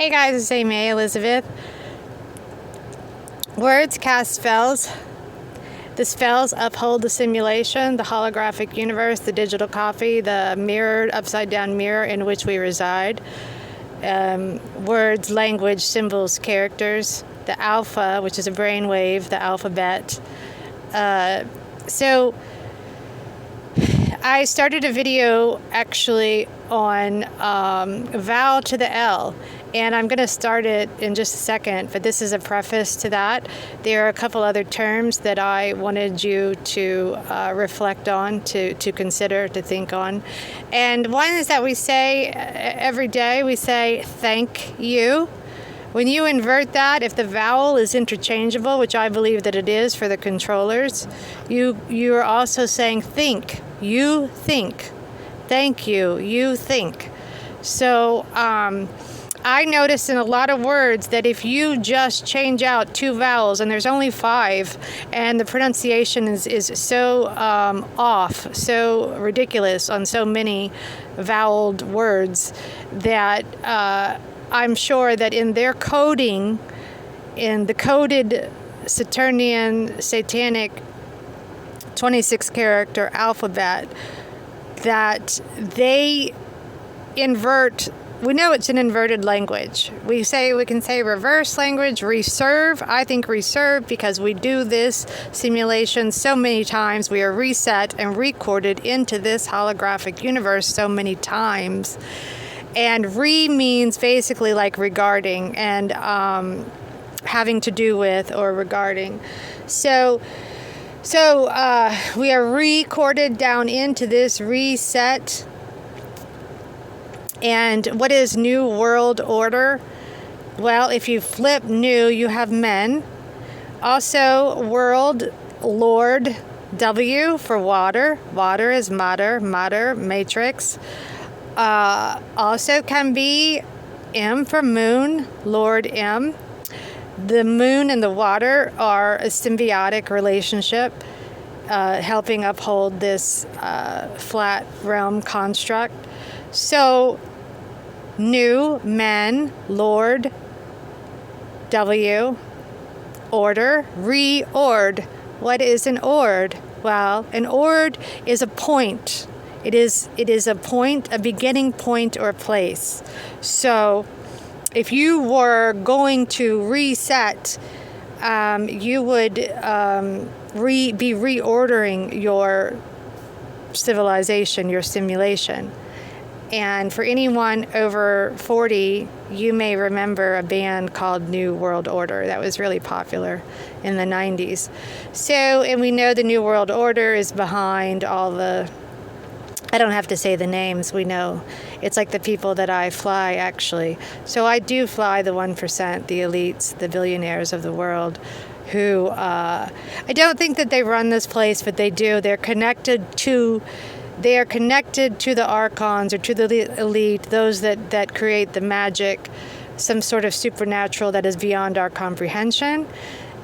Hey guys, it's Amy Elizabeth. Words cast spells. The spells uphold the simulation, the holographic universe, the digital copy, the mirrored upside down mirror in which we reside. Words, language, symbols, characters, the alpha, which is a brainwave, the alphabet. So I started a video actually on vowel to the L, and I'm going to start it in just a second, but this is a preface to that. There are a couple other terms that I wanted you to reflect on, to consider, to think on. And one is that we say every day, we say thank you. When you invert that, if the vowel is interchangeable, which I believe that it is for the controllers, you are also saying think. You think. Thank you. You think. So I noticed in a lot of words that if you just change out two vowels, and there's only 5, and the pronunciation is so off, so ridiculous on so many voweled words, that I'm sure that in their coding, in the coded Saturnian satanic 26-character alphabet, that they invert. We know it's an inverted language. We can say reverse language, reserve. I think reserve because we do this simulation so many times. We are reset and recorded into this holographic universe so many times. And re means basically like regarding and having to do with or regarding. So we are recorded down into this reset. And what is New World Order? Well, if you flip new, you have men. Also, world, Lord, W for water. Water is matter, matrix. Also can be M for moon, Lord M. The moon and the water are a symbiotic relationship, helping uphold this flat realm construct. So, new, men, Lord, W, order, re-ord. What is an ord? Well, an ord is a point. It is a point, a beginning point or place. So if you were going to reset, you would be reordering your civilization, your simulation. And for anyone over 40, you may remember a band called New World Order that was really popular in the 90s. So, and we know the New World Order is behind all the, I don't have to say the names, we know. It's like the people that I fly, actually. So I do fly the 1%, the elites, the billionaires of the world, who, I don't think that they run this place, but they do. They are connected to the archons or to the elite, those that create the magic, some sort of supernatural that is beyond our comprehension.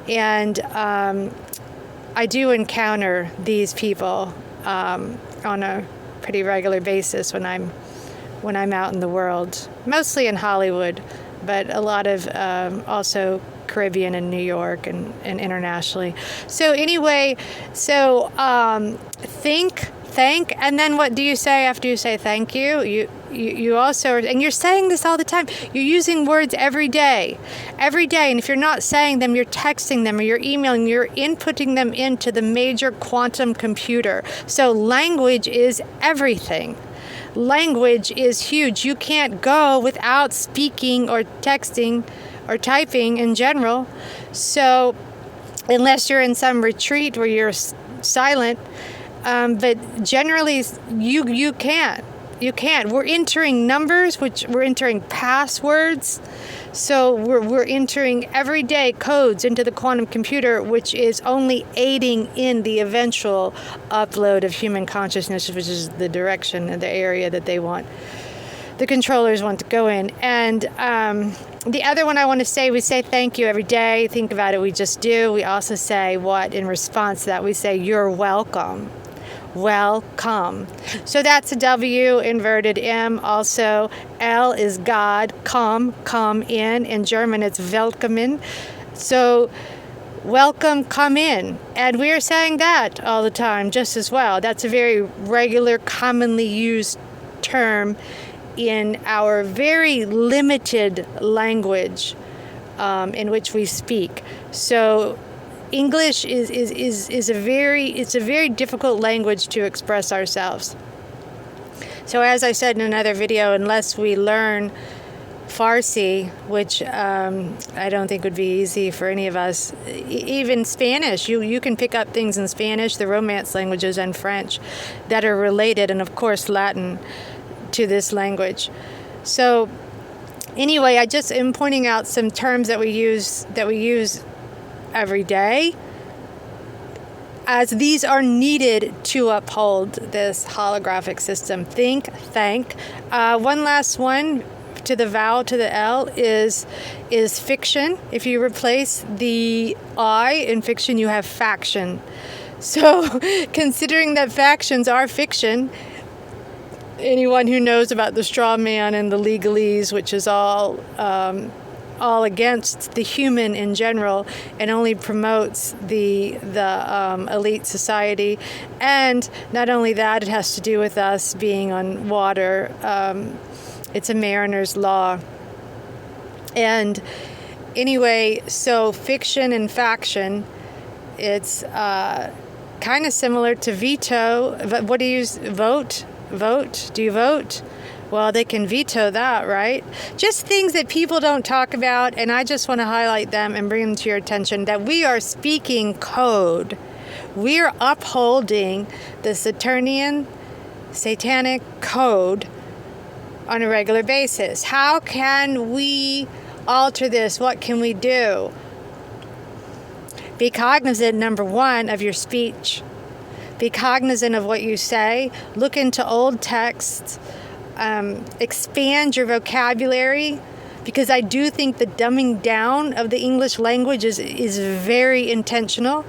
And I do encounter these people on a pretty regular basis when I'm out in the world, mostly in Hollywood, but a lot of also Caribbean and New York and internationally. So anyway, think, thank, and then what do you say after you say thank you? You also, and you're saying this all the time, you're using words every day, and if you're not saying them, you're texting them or you're emailing, you're inputting them into the major quantum computer. So language is everything. Language is huge. You can't go without speaking or texting or typing in general. So unless you're in some retreat where you're silent, but generally you can't. We're entering numbers, which we're entering passwords. So we're entering everyday codes into the quantum computer, which is only aiding in the eventual upload of human consciousness, which is the direction and the area that the controllers want to go in. And the other one I want to say, we say thank you every day. Think about it, we just do. We also say what in response to that? We say you're welcome. welcome. So that's a W, inverted M. Also, L is God, come in. In German, it's willkommen. So welcome, come in. And we're saying that all the time just as well. That's a very regular, commonly used term in our very limited language in which we speak. So English is a very difficult language to express ourselves. So as I said in another video, unless we learn Farsi, which I don't think would be easy for any of us, even Spanish, you can pick up things in Spanish, the Romance languages, and French that are related, and of course Latin, to this language. So anyway, I just am pointing out some terms that we use every day, as these are needed to uphold this holographic system. Think, thank. One last one, to the vowel, to the L, is fiction. If you replace the I in fiction, you have faction. So considering that factions are fiction, anyone who knows about the straw man and the legalese, which is all against the human in general and only promotes the elite society. And not only that, it has to do with us being on water. It's a mariner's law. And anyway, so fiction and faction, it's kind of similar to veto. What do you use? Vote? Do you vote? Well, they can veto that, right? Just things that people don't talk about, and I just want to highlight them and bring them to your attention, that we are speaking code. We are upholding the Saturnian satanic code on a regular basis. How can we alter this? What can we do? Be cognizant, number one, of your speech. Be cognizant of what you say. Look into old texts. Expand your vocabulary, because I do think the dumbing down of the English language is very intentional,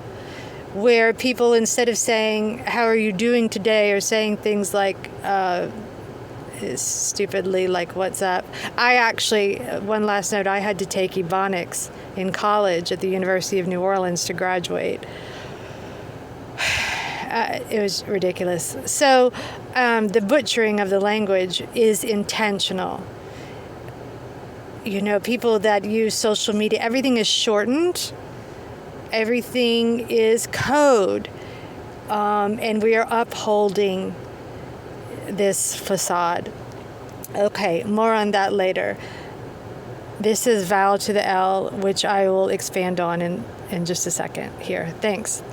where people, instead of saying, how are you doing today, are saying things like, stupidly, like, what's up? I actually, one last note, I had to take Ebonics in college at the University of New Orleans to graduate. It was ridiculous. So the butchering of the language is intentional. You know, people that use social media, everything is shortened. Everything is code. And we are upholding this facade. Okay, more on that later. This is vowel to the L, which I will expand on in just a second here. Thanks.